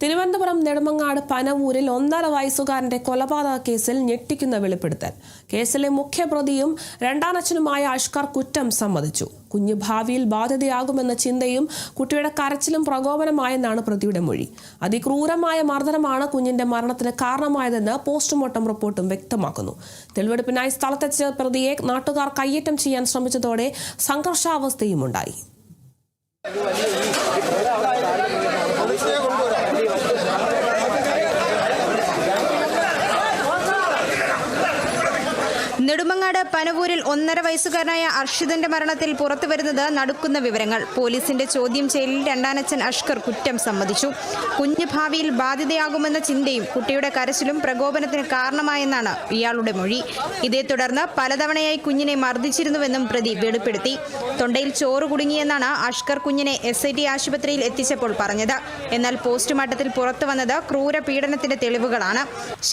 തിരുവനന്തപുരം നെടുമങ്ങാട് പനവൂരിൽ 1.5 വയസ്സുകാരന്റെ കൊലപാതക കേസിൽ ഞെട്ടിക്കുന്ന വെളിപ്പെടുത്തൽ. കേസിലെ മുഖ്യപ്രതിയും രണ്ടാനച്ഛനുമായ അഷ്കർ കുറ്റം സമ്മതിച്ചു. കുഞ്ഞ് ഭാവിയിൽ ബാധ്യതയാകുമെന്ന ചിന്തയും കുട്ടിയുടെ കരച്ചിലും പ്രകോപനമായെന്നാണ് പ്രതിയുടെ മൊഴി. അതിക്രൂരമായ മർദ്ദനമാണ് കുഞ്ഞിന്റെ മരണത്തിന് കാരണമായതെന്ന് പോസ്റ്റ്മോർട്ടം റിപ്പോർട്ടും വ്യക്തമാക്കുന്നു. തെളിവെടുപ്പിനായി സ്ഥലത്തെത്തിച്ച പ്രതിയെ നാട്ടുകാർ കയ്യേറ്റം ചെയ്യാൻ ശ്രമിച്ചതോടെ സംഘർഷാവസ്ഥയുമുണ്ടായി. നെടുമങ്ങാട് പനവൂരിൽ 1.5 വയസ്സുകാരനായ അർഷിദിന്റെ മരണത്തിൽ പുറത്തുവരുന്നത് നടുക്കുന്ന വിവരങ്ങൾ. പോലീസിന്റെ ചോദ്യം ചെയ്യലിൽ രണ്ടാനച്ഛൻ അഷ്കർ കുറ്റം സമ്മതിച്ചു. കുഞ്ഞ് ഭാവിയിൽ ബാധ്യതയാകുമെന്ന ചിന്തയും കുട്ടിയുടെ കരച്ചിലും പ്രകോപനത്തിന് കാരണമായെന്നാണ് ഇയാളുടെ മൊഴി. ഇതേ തുടർന്ന് പലതവണയായി കുഞ്ഞിനെ മർദ്ദിച്ചിരുന്നുവെന്നും പ്രതി വെളിപ്പെടുത്തി. തൊണ്ടയിൽ ചോറ് കുടുങ്ങിയെന്നാണ് അഷ്കർ കുഞ്ഞിനെ SIT ആശുപത്രിയിൽ എത്തിച്ചപ്പോൾ പറഞ്ഞത്. എന്നാൽ പോസ്റ്റ്മോർട്ടത്തിൽ പുറത്തുവന്നത് ക്രൂര പീഡനത്തിന്റെ തെളിവുകളാണ്.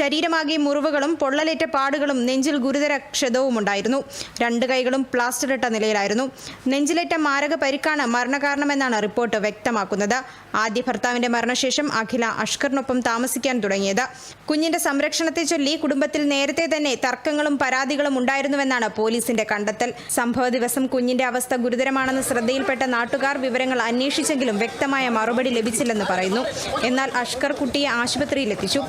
ശരീരമാകെ മുറിവുകളും പൊള്ളലേറ്റ പാടുകളും നെഞ്ചിൽ ഗുരുതര ക്ഷതവുമുണ്ടായിരുന്നു. 2 കൈകളും പ്ലാസ്റ്റർ ഇട്ട നിലയിലായിരുന്നു. നെഞ്ചിലേറ്റ മാരക പരിക്കാണ് മരണകാരണമെന്നാണ് റിപ്പോർട്ട് വ്യക്തമാക്കുന്നത്. ആദ്യ ഭർത്താവിന്റെ മരണശേഷം അഖില അഷ്കറിനൊപ്പം താമസിക്കാൻ തുടങ്ങിയത്. കുഞ്ഞിന്റെ സംരക്ഷണത്തെ ചൊല്ലി കുടുംബത്തിൽ നേരത്തെ തന്നെ തർക്കങ്ങളും പരാതികളും ഉണ്ടായിരുന്നുവെന്നാണ് പോലീസിന്റെ കണ്ടെത്തൽ. സംഭവ ദിവസം കുഞ്ഞിന്റെ അവസ്ഥ ഗുരുതരമാണെന്ന് ശ്രദ്ധയിൽപ്പെട്ട നാട്ടുകാർ വിവരങ്ങൾ അന്വേഷിച്ചെങ്കിലും വ്യക്തമായ മറുപടി ലഭിച്ചില്ലെന്ന് പറയുന്നു. എന്നാൽ അഷ്കർ കുട്ടിയെ ആശുപത്രിയിൽ എത്തിച്ചു.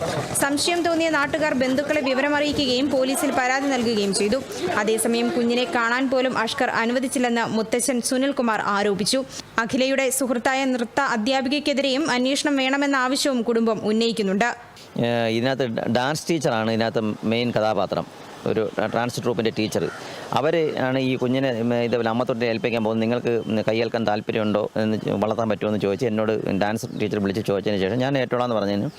സംശയം തോന്നിയ നാട്ടുകാർ ബന്ധുക്കളെ വിവരമറിയിക്കുകയും പോലീസിൽ പരാതി നൽകുകയും ചെയ്തു. അതേസമയം കുഞ്ഞിനെ കാണാൻ പോലും അഷ്കർ അനുവദിച്ചില്ലെന്ന് മുത്തച്ഛൻ സുനിൽകുമാർ ആരോപിച്ചു. അഖിലയുടെ സുഹൃത്തായ നൃത്ത അധ്യാപികയ്ക്കെതിരെയും അന്വേഷണം വേണമെന്ന ആവശ്യവും കുടുംബം ഉന്നയിക്കുന്നുണ്ട്. ഇതിനകത്ത് ഡാൻസ് ടീച്ചറാണ് ഇതിനകത്ത് മെയിൻ കഥാപാത്രം. ഒരു ഡാൻസ് ട്രൂപ്പിൻ്റെ ടീച്ചർ. അവർ ആണ് ഈ കുഞ്ഞിനെ ഇതേപോലെ അമ്മത്തൊട്ട് ഏൽപ്പിക്കാൻ പോകുന്നത്. നിങ്ങൾക്ക് കൈയേൽക്കാൻ താല്പര്യമുണ്ടോ എന്ന് വളർത്താൻ പറ്റുമോ എന്ന് ചോദിച്ച് എന്നോട് ഡാൻസ് ടീച്ചർ വിളിച്ച് ചോദിച്ചതിന് ശേഷം ഞാൻ ഏറ്റോളാന്ന് പറഞ്ഞതിന്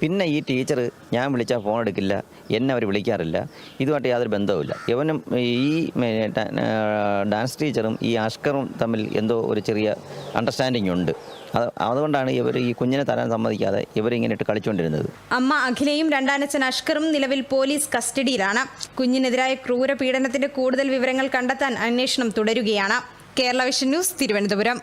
പിന്നെ ഈ ടീച്ചർ ഞാൻ വിളിച്ചാൽ ഫോൺ എടുക്കില്ല, എന്നെ അവർ വിളിക്കാറില്ല. ഇതുമായിട്ട് യാതൊരു ബന്ധവുമില്ല. ഇവനും ഈ ഡാൻസ് ടീച്ചറും ഈ അഷ്കറും തമ്മിൽ എന്തോ ഒരു ചെറിയ അണ്ടർസ്റ്റാൻഡിങ് ഉണ്ട്. അതുകൊണ്ടാണ് ഇവർ ഈ കുഞ്ഞിനെ തരാൻ സമ്മതിക്കാതെ ഇവരിങ്ങനെ ഇട്ട് കളിച്ചുകൊണ്ടിരുന്നത്. അമ്മ അഖിലയും രണ്ടാനച്ഛൻ അഷ്കറും നിലവിൽ പോലീസ് കസ്റ്റഡിയിലാണ്. കുഞ്ഞിനെതിരായ ക്രൂര പീഡനത്തിന്റെ കൂടുതൽ വിവരങ്ങൾ കണ്ടെത്താൻ അന്വേഷണം തുടരുകയാണ്. Kerala vision news, Thiruvananthapuram.